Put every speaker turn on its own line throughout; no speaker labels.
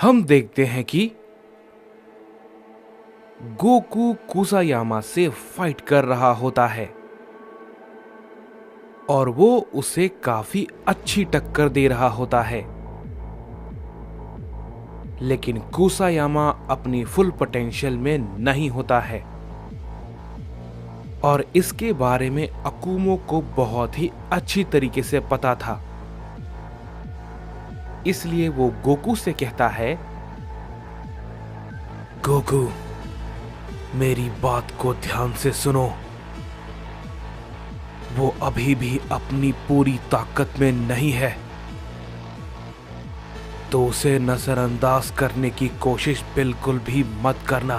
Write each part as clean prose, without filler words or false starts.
हम देखते हैं कि गोकू कुसायामा से फाइट कर रहा होता है और वो उसे काफी अच्छी टक्कर दे रहा होता है, लेकिन कुसायामा अपनी फुल पोटेंशियल में नहीं होता है और इसके बारे में अकुमो को बहुत ही अच्छी तरीके से पता था। इसलिए वो गोकू से कहता है, गोकू, मेरी बात को ध्यान से सुनो। वो अभी भी अपनी पूरी ताकत में नहीं है, तो उसे नजरअंदाज करने की कोशिश बिल्कुल भी मत करना,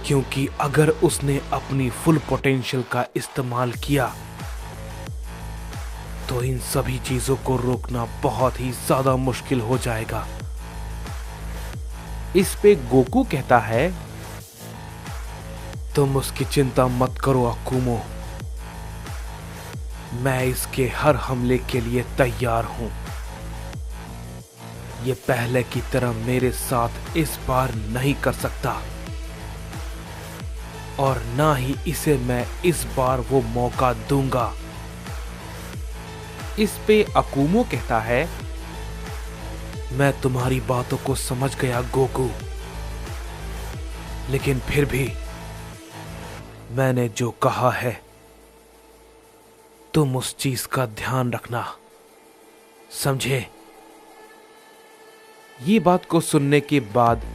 क्योंकि अगर उसने अपनी फुल पोटेंशियल का इस्तेमाल किया तो इन सभी चीजों को रोकना बहुत ही ज्यादा मुश्किल हो जाएगा। इस पे गोकू कहता है, तुम उसकी चिंता मत करो अकुमो, मैं इसके हर हमले के लिए तैयार हूं। ये पहले की तरह मेरे साथ इस बार नहीं कर सकता और ना ही इसे मैं इस बार वो मौका दूंगा। इस पे अकुमो कहता है, मैं तुम्हारी बातों को समझ गया गोकू, लेकिन फिर भी मैंने जो कहा है तुम उस चीज का ध्यान रखना, समझे? ये बात को सुनने के बाद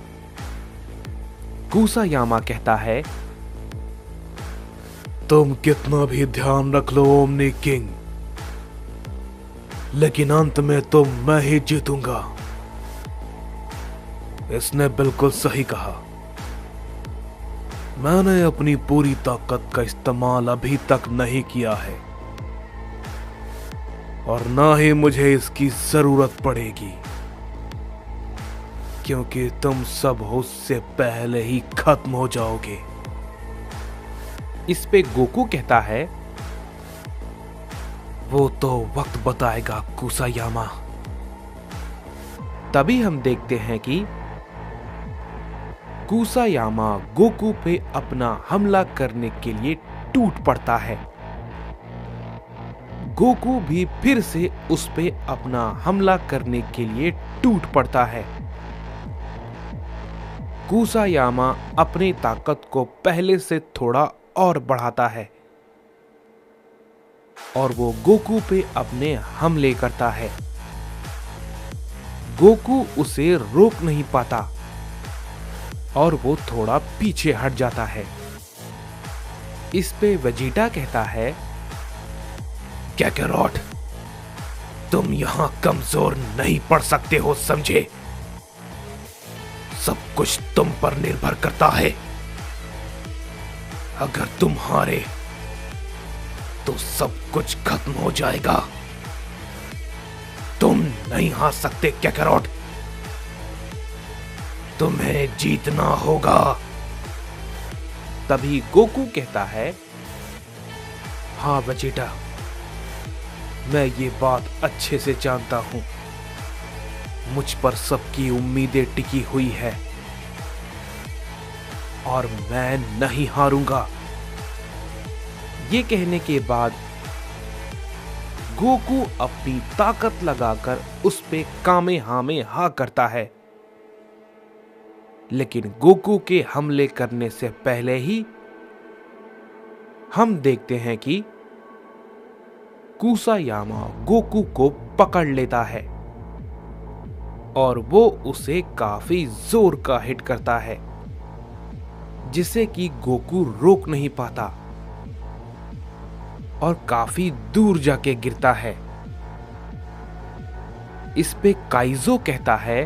कुसायामा कहता है, तुम कितना भी ध्यान रख लो ओमनी किंग, लेकिन अंत में तो मैं ही जीतूंगा। इसने बिल्कुल सही कहा। मैंने अपनी पूरी ताकत का इस्तेमाल अभी तक नहीं किया है और ना ही मुझे इसकी जरूरत पड़ेगी, क्योंकि तुम सब उससे पहले ही खत्म हो जाओगे। इस पे गोकू कहता है, वो तो वक्त बताएगा कुसायामा। तभी हम देखते हैं कि कुसायामा गोकू पे अपना हमला करने के लिए टूट पड़ता है। गोकू भी फिर से उस पे अपना हमला करने के लिए टूट पड़ता है। कुसायामा अपनी ताकत को पहले से थोड़ा और बढ़ाता है और वो गोकू पे अपने हमले करता है। गोकू उसे रोक नहीं पाता और वो थोड़ा पीछे हट जाता है। इस पे वेजिटा कहता है, काकारोट, तुम यहां कमजोर नहीं पड़ सकते हो, समझे? सब कुछ तुम पर निर्भर करता है। अगर तुम हारे तो सब कुछ खत्म हो जाएगा। तुम नहीं हार सकते काकारोट, तुम्हें जीतना होगा। तभी गोकू कहता है, हाँ वेजिटा, मैं ये बात अच्छे से जानता हूं। मुझ पर सबकी उम्मीदें टिकी हुई है और मैं नहीं हारूंगा। ये कहने के बाद गोकू अपनी ताकत लगाकर उस पे कामेहामेहा करता है, लेकिन गोकू के हमले करने से पहले ही हम देखते हैं कि कुसायामा गोकू को पकड़ लेता है और वो उसे काफी जोर का हिट करता है, जिसे कि गोकू रोक नहीं पाता और काफी दूर जाके गिरता है। इस पे काइजो कहता है,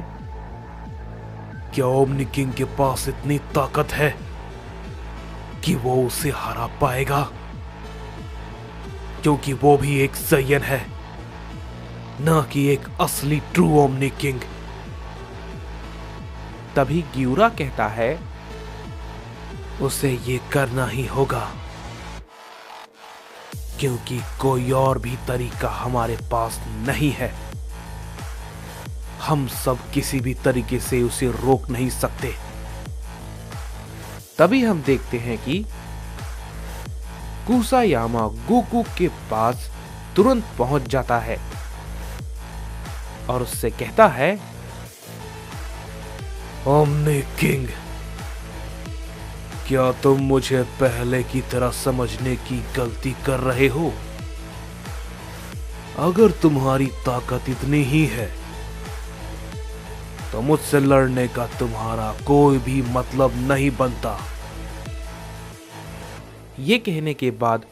क्या ओमनी किंग के पास इतनी ताकत है कि वो उसे हरा पाएगा? क्योंकि वो भी एक सैयन है, ना कि एक असली ट्रू ओमनी किंग। तभी गियुरा कहता है, उसे ये करना ही होगा, क्योंकि कोई और भी तरीका हमारे पास नहीं है। हम सब किसी भी तरीके से उसे रोक नहीं सकते। तभी हम देखते हैं कि कुसायामा गोकू के पास तुरंत पहुंच जाता है और उससे कहता है, ओमनी किंग, क्या तुम मुझे पहले की तरह समझने की गलती कर रहे हो? अगर तुम्हारी ताकत इतनी ही है तो मुझसे लड़ने का तुम्हारा कोई भी मतलब नहीं बनता। ये कहने के बाद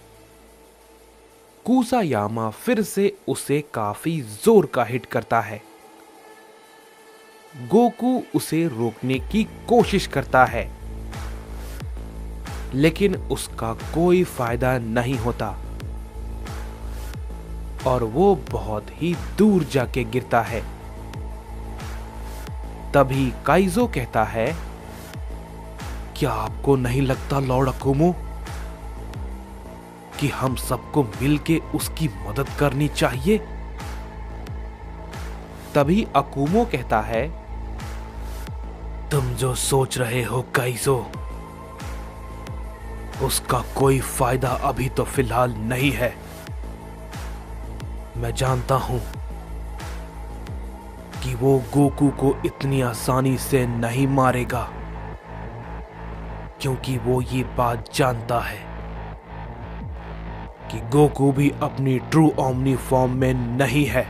कुसायामा फिर से उसे काफी जोर का हिट करता है। गोकू उसे रोकने की कोशिश करता है, लेकिन उसका कोई फायदा नहीं होता और वो बहुत ही दूर जाके गिरता है। तभी काइजो कहता है, क्या आपको नहीं लगता लॉर्ड अकुमो कि हम सबको मिलके उसकी मदद करनी चाहिए? तभी अकुमो कहता है, तुम जो सोच रहे हो काइजो, उसका कोई फायदा अभी तो फिलहाल नहीं है। मैं जानता हूं कि वो गोकू को इतनी आसानी से नहीं मारेगा, क्योंकि वो ये बात जानता है कि गोकू भी अपनी ट्रू ओमनी फॉर्म में नहीं है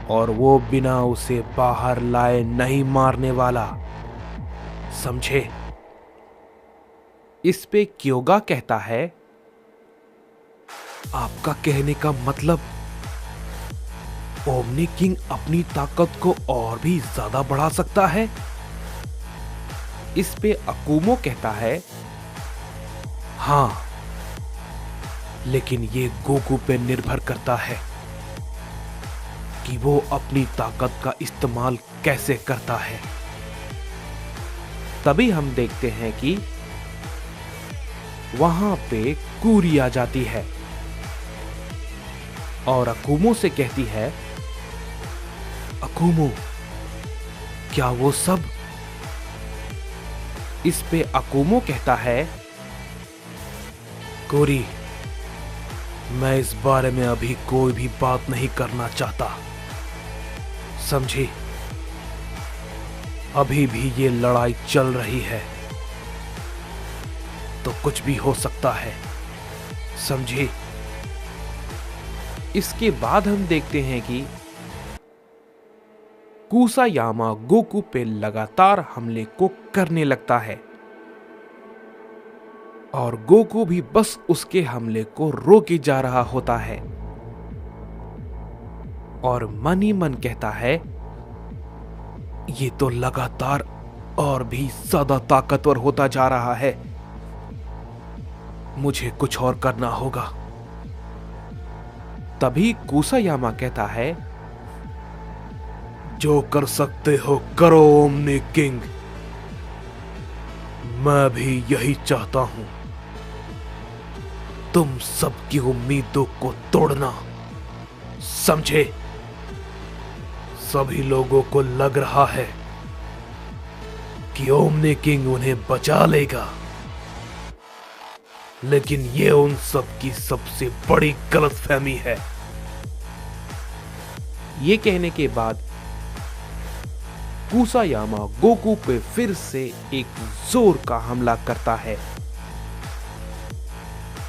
और वो बिना उसे बाहर लाए नहीं मारने वाला, समझे? इस पे क्योगा कहता है, आपका कहने का मतलब ओमनी किंग अपनी ताकत को और भी ज्यादा बढ़ा सकता है? इस पे अकुमो कहता है, हां, लेकिन ये गोकू पे निर्भर करता है कि वो अपनी ताकत का इस्तेमाल कैसे करता है। तभी हम देखते हैं कि वहां पे कूरी आ जाती है और अकुमो से कहती है, अकुमो, क्या वो सब? इस पे अकुमो कहता है, कूरी, मैं इस बारे में अभी कोई भी बात नहीं करना चाहता, समझी? अभी भी ये लड़ाई चल रही है तो कुछ भी हो सकता है, समझी? इसके बाद हम देखते हैं कि कुसायामा गोकू पे लगातार हमले को करने लगता है और गोकू भी बस उसके हमले को रोके जा रहा होता है और मन ही मन कहता है, ये तो लगातार और भी ज्यादा ताकतवर होता जा रहा है, मुझे कुछ और करना होगा। तभी कुसायामा कहता है, जो कर सकते हो करो ओमनी किंग, मैं भी यही चाहता हूं, तुम सबकी उम्मीदों को तोड़ना, समझे? सभी लोगों को लग रहा है कि ओमनी किंग उन्हें बचा लेगा, लेकिन ये उन सब की सबसे बड़ी गलतफहमी है। ये कहने के बाद कुसायामा गोकू पे फिर से एक जोर का हमला करता है,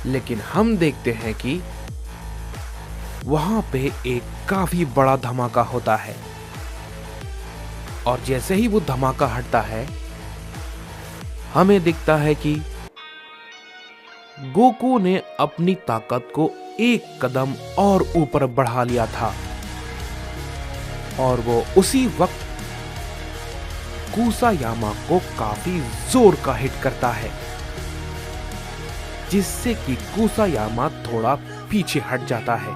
लेकिन हम देखते हैं कि वहां पे एक काफी बड़ा धमाका होता है और जैसे ही वो धमाका हटता है, हमें दिखता है कि गोकू ने अपनी ताकत को एक कदम और ऊपर बढ़ा लिया था और वो उसी वक्त कुसायामा को काफी जोर का हिट करता है, जिससे कि कुसायामा थोड़ा पीछे हट जाता है।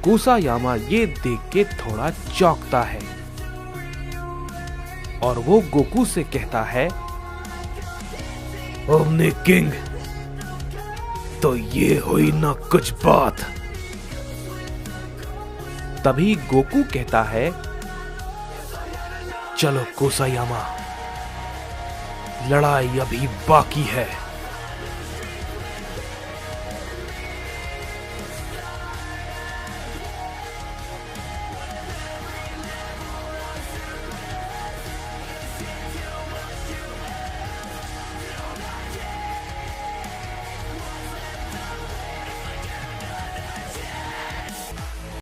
कुसायामा ये देख के थोड़ा चौंकता है और वो गोकू से कहता है, ओमनी किंग, तो ये हुई ना कुछ बात। तभी गोकू कहता है, चलो कोसायामा, लड़ाई अभी बाकी है।